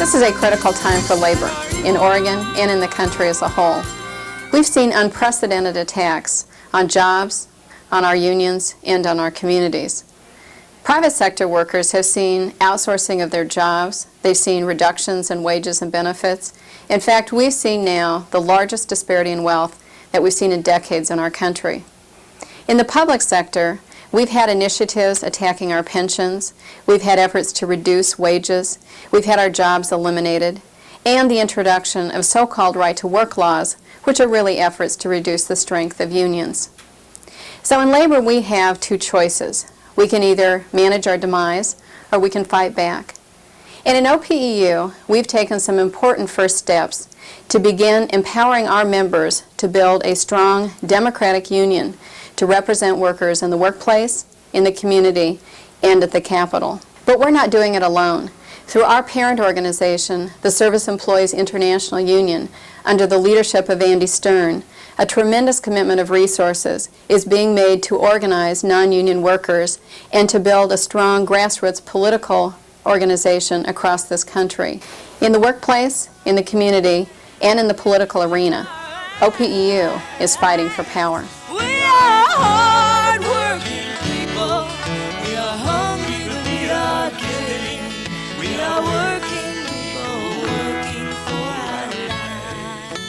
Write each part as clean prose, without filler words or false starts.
This is a critical time for labor in Oregon and in the country as a whole. We've seen unprecedented attacks on jobs, on our unions, and on our communities. Private sector workers have seen outsourcing of their jobs. They've seen reductions in wages and benefits. In fact, we've seen now the largest disparity in wealth that we've seen in decades in our country. In the public sector, we've had initiatives attacking our pensions. We've had efforts to reduce wages. We've had our jobs eliminated, and the introduction of so-called right-to-work laws, which are really efforts to reduce the strength of unions. So in labor, we have two choices. We can either manage our demise, or we can fight back. And in OPEU, we've taken some important first steps to begin empowering our members to build a strong democratic union to represent workers in the workplace, in the community, and at the Capitol. But we're not doing it alone. Through our parent organization, the Service Employees International Union, under the leadership of Andy Stern, a tremendous commitment of resources is being made to organize non-union workers and to build a strong grassroots political organization across this country. In the workplace, in the community, and in the political arena, OPEU is fighting for power. We are hard-working people. We are hungry, but we are giving. We are working people, working for our lives.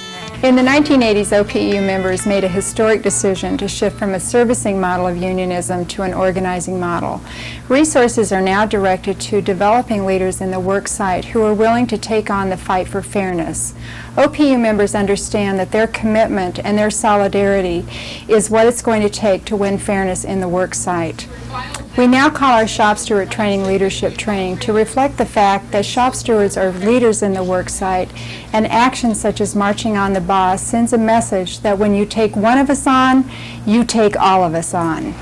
In the 1980s, OPEU members made a historic decision to shift from a servicing model of unionism to an organizing model. Resources are now directed to developing leaders in the work site who are willing to take on the fight for fairness. OPEU members understand that their commitment and their solidarity is what it's going to take to win fairness in the work site. We now call our shop steward training leadership training to reflect the fact that shop stewards are leaders in the work site, and actions such as marching on the boss sends a message that when you take one of us on, you take all of us on.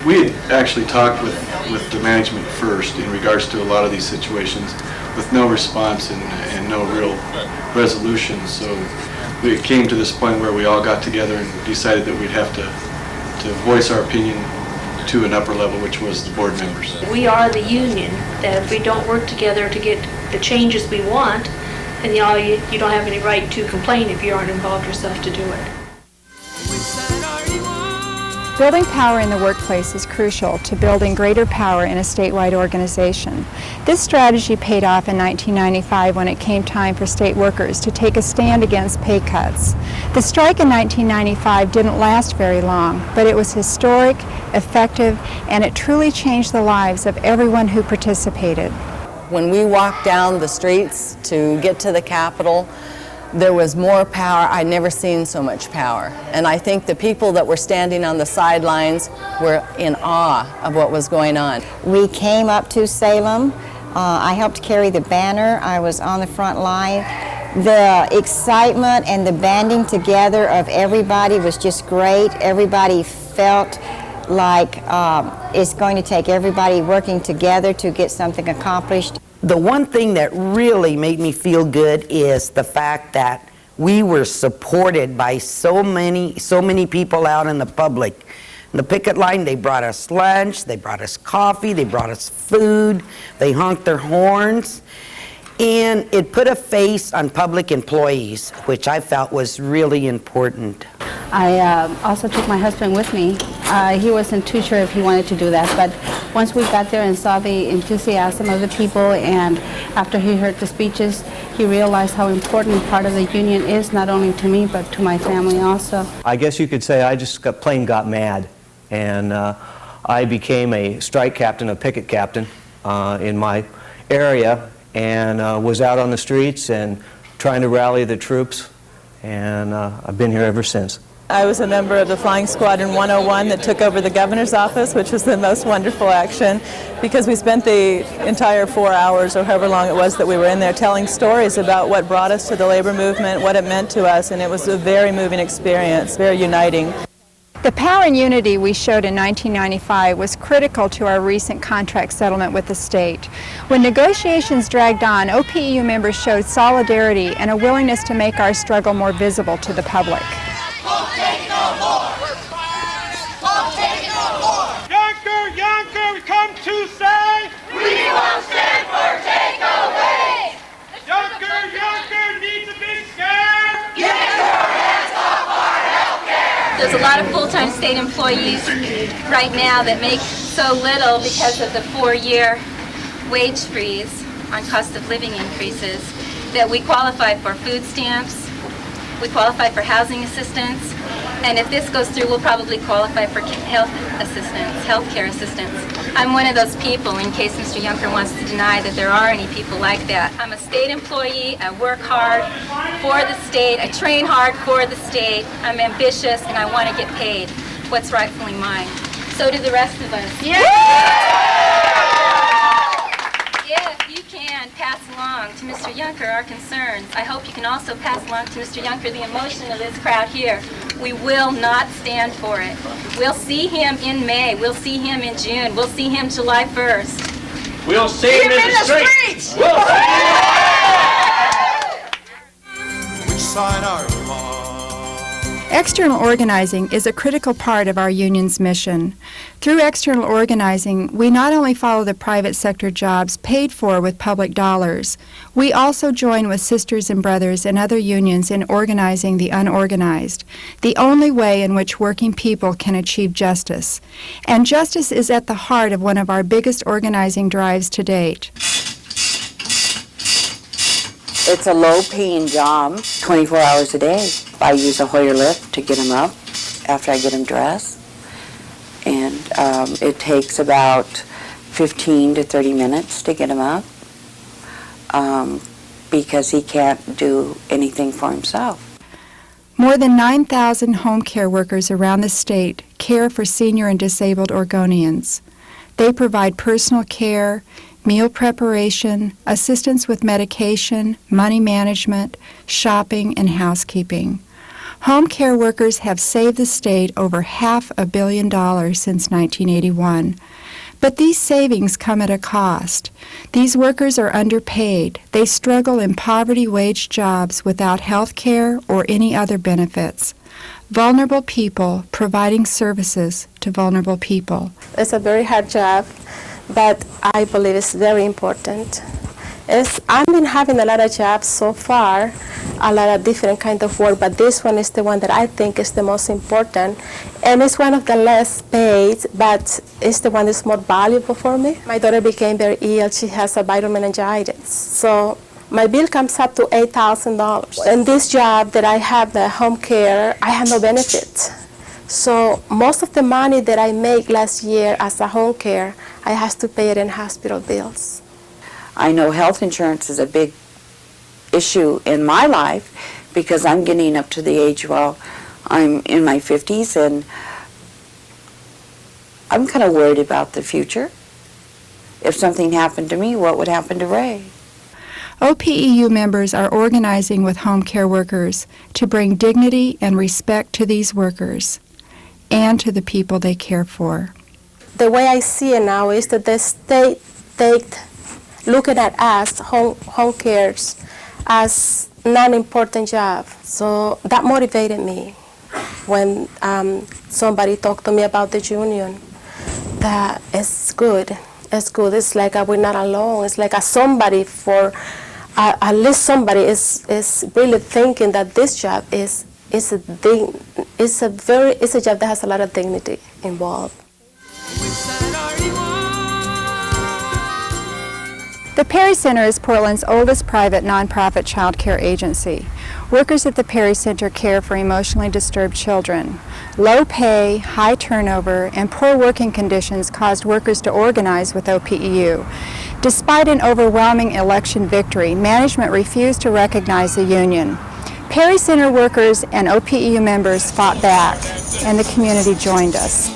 We had actually talked with the management first in regards to a lot of these situations with no response and no real resolution. So we came to this point where we all got together and decided that we'd have to voice our opinion to an upper level, which was the board members. We are the union, that if we don't work together to get the changes we want, then you don't have any right to complain if you aren't involved yourself to do it. Building power in the workplace is crucial to building greater power in a statewide organization. This strategy paid off in 1995 when it came time for state workers to take a stand against pay cuts. The strike in 1995 didn't last very long, but it was historic, effective, and it truly changed the lives of everyone who participated. When we walked down the streets to get to the Capitol, there was more power. I'd never seen so much power. And I think the people that were standing on the sidelines were in awe of what was going on. We came up to Salem. I helped carry the banner. I was on the front line. The excitement and the banding together of everybody was just great. Everybody felt like it's going to take everybody working together to get something accomplished. The one thing that really made me feel good is the fact that we were supported by so many people out in the public. In the picket line, they brought us lunch, they brought us coffee, they brought us food, they honked their horns, and it put a face on public employees, which I felt was really important. I also took my husband with me. He wasn't too sure if he wanted to do that, but once we got there and saw the enthusiasm of the people, and after he heard the speeches, he realized how important part of the union is, not only to me, but to my family also. I guess you could say I just plain got mad, and I became a strike captain, a picket captain in my area, and was out on the streets and trying to rally the troops, and I've been here ever since. I was a member of the Flying Squadron 101 that took over the governor's office, which was the most wonderful action, because we spent the entire 4 hours or however long it was that we were in there telling stories about what brought us to the labor movement, what it meant to us, and it was a very moving experience, very uniting. The power and unity we showed in 1995 was critical to our recent contract settlement with the state. When negotiations dragged on, OPEU members showed solidarity and a willingness to make our struggle more visible to the public. Won't take no more. Won't take no more. Yonker, Yonker, we come to say we won't stand for takeaway. There's a lot of full-time state employees right now that make so little because of the 4-year wage freeze on cost of living increases that we qualify for food stamps, we qualify for housing assistance, and if this goes through, we'll probably qualify for health assistance, health care assistance. I'm one of those people, in case Mr. Juncker wants to deny that there are any people like that. I'm a state employee, I work hard for the state, I train hard for the state, I'm ambitious, and I want to get paid what's rightfully mine. So do the rest of us. If you can pass along to Mr. Juncker our concerns, I hope you can also pass along to Mr. Juncker the emotion of this crowd here. We will not stand for it. We'll see him in May. We'll see him in June. We'll see him July 1st. We'll see him in the streets. We'll Which side are you on? External organizing is a critical part of our union's mission. Through external organizing, we not only follow the private sector jobs paid for with public dollars, we also join with sisters and brothers and other unions in organizing the unorganized, the only way in which working people can achieve justice. And justice is at the heart of one of our biggest organizing drives to date. It's a low-paying job, 24 hours a day. I use a Hoyer lift to get them up after I get them dressed. And it takes about 15 to 30 minutes to get him up because he can't do anything for himself. More than 9,000 home care workers around the state care for senior and disabled Oregonians. They provide personal care, meal preparation, assistance with medication, money management, shopping, and housekeeping. Home care workers have saved the state over $500 million since 1981. But these savings come at a cost. These workers are underpaid. They struggle in poverty-wage jobs without health care or any other benefits. Vulnerable people providing services to vulnerable people. It's a very hard job, but I believe it's very important. I've been having a lot of jobs so far, a lot of different kind of work, but this one is the one that I think is the most important. And it's one of the less paid, but it's the one that's more valuable for me. My daughter became very ill. She has a viral meningitis. So my bill comes up to $8,000. In this job that I have, the home care, I have no benefits. So most of the money that I make last year as a home care, I have to pay it in hospital bills. I know health insurance is a big issue in my life because I'm getting up to the age, well, I'm in my 50s and I'm kind of worried about the future. If something happened to me, what would happen to Ray? OPEU members are organizing with home care workers to bring dignity and respect to these workers and to the people they care for. The way I see it now is that the state looking at us, home cares, as non-important job. So that motivated me when somebody talked to me about the union. That it's good. It's good. It's like we're not alone. It's like somebody for, at least somebody is really thinking that this job is a job that has a lot of dignity involved. The Perry Center is Portland's oldest private nonprofit child care agency. Workers at the Perry Center care for emotionally disturbed children. Low pay, high turnover, and poor working conditions caused workers to organize with OPEU. Despite an overwhelming election victory, management refused to recognize the union. Perry Center workers and OPEU members fought back, and the community joined us.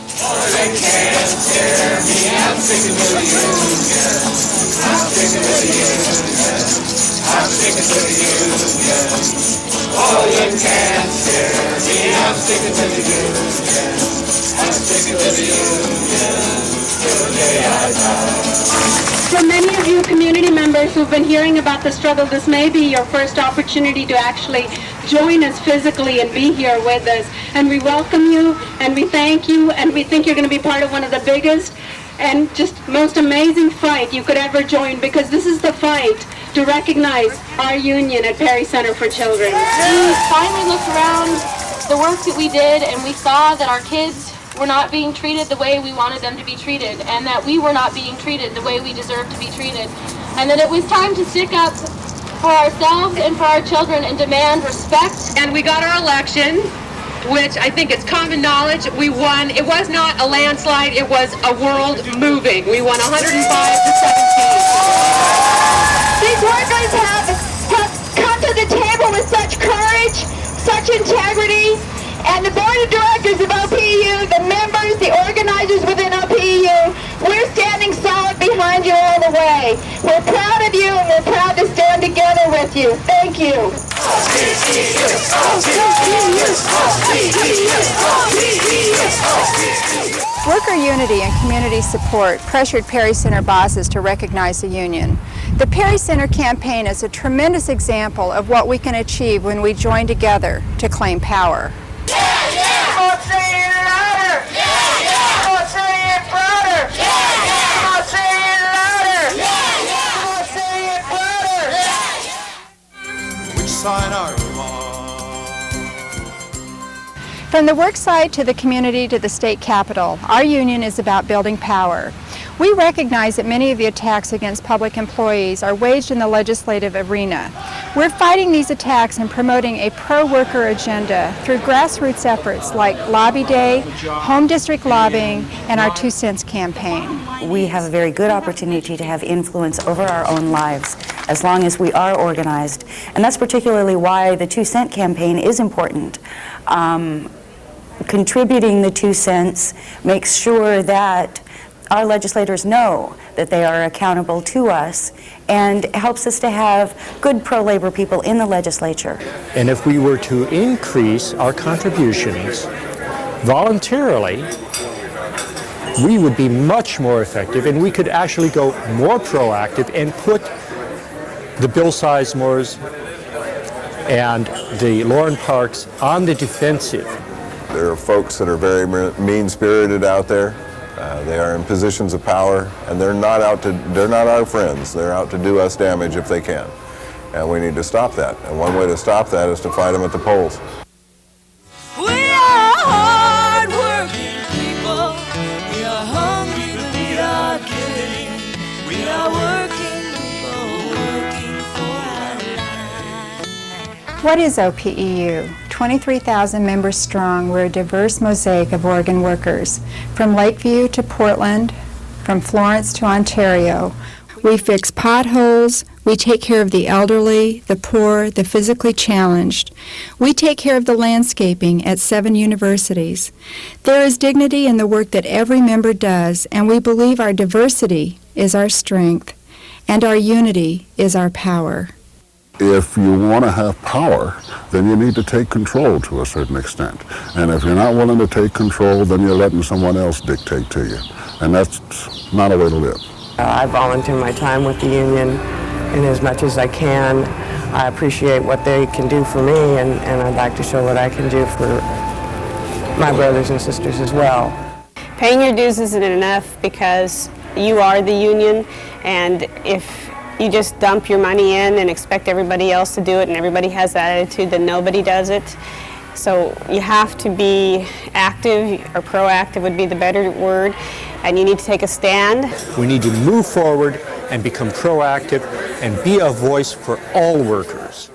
For many of you community members who've been hearing about the struggle, this may be your first opportunity to actually join us physically and be here with us. And we welcome you, and we thank you, and we think you're going to be part of one of the biggest and just most amazing fight you could ever join, because this is the fight to recognize our union at Perry Center for Children. We finally looked around the work that we did, and we saw that our kids were not being treated the way we wanted them to be treated, and that we were not being treated the way we deserved to be treated, and that it was time to stick up for ourselves and for our children and demand respect. And we got our election, which I think is common knowledge. We won. It was not a landslide, it was a world moving. We won 105 to 17. These workers have come to the table with such courage, such integrity, and the board of directors of OPEU, the members, the organizers within OPEU, we're standing solid behind you all the way. We're proud of you, and we're proud to stand together with you. Thank you. Worker unity and community support pressured Perry Center bosses to recognize the union. The Perry Center campaign is a tremendous example of what we can achieve when we join together to claim power. Which side are you on? From the work site to the community to the state capitol, our union is about building power. We recognize that many of the attacks against public employees are waged in the legislative arena. We're fighting these attacks and promoting a pro-worker agenda through grassroots efforts like Lobby Day, home district lobbying, and our 2 Cents campaign. We have a very good opportunity to have influence over our own lives as long as we are organized. And that's particularly why the 2 Cent campaign is important. Contributing the 2 cents makes sure that our legislators know that they are accountable to us and helps us to have good pro-labor people in the legislature. And if we were to increase our contributions voluntarily, we would be much more effective, and we could actually go more proactive and put the Bill Sizemores and the Lauren Parks on the defensive. There are folks that are very mean-spirited out there. They are in positions of power, and they're not our friends. They're out to do us damage if they can. And we need to stop that. And one way to stop that is to fight them at the polls. We are hard-working people. We are hungry, but we are giving. We are working people, working for our lives. What is OPEU? 23,000 members strong, we're a diverse mosaic of Oregon workers. From Lakeview to Portland, from Florence to Ontario. We fix potholes, we take care of the elderly, the poor, the physically challenged. We take care of the landscaping at 7 universities. There is dignity in the work that every member does, and we believe our diversity is our strength, and our unity is our power. If you want to have power, then you need to take control to a certain extent. And if you're not willing to take control, then you're letting someone else dictate to you. And that's not a way to live. I volunteer my time with the union in as much as I can. I appreciate what they can do for me, and I'd like to show what I can do for my brothers and sisters as well. Paying your dues isn't enough because you are the union, and if you just dump your money in and expect everybody else to do it, and everybody has that attitude, then nobody does it. So you have to be active, or proactive would be the better word, and you need to take a stand. We need to move forward and become proactive and be a voice for all workers.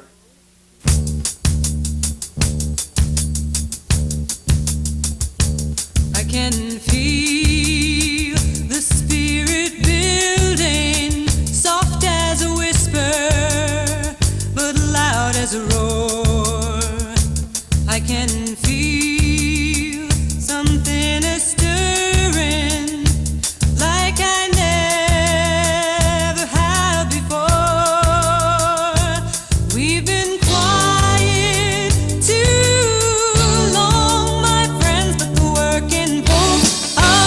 I can feel the spirit building, soft as a whisper, but loud as a roar. I can feel something is stirring, like I never have before. We've been quiet too long, my friends, but the working folks are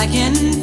can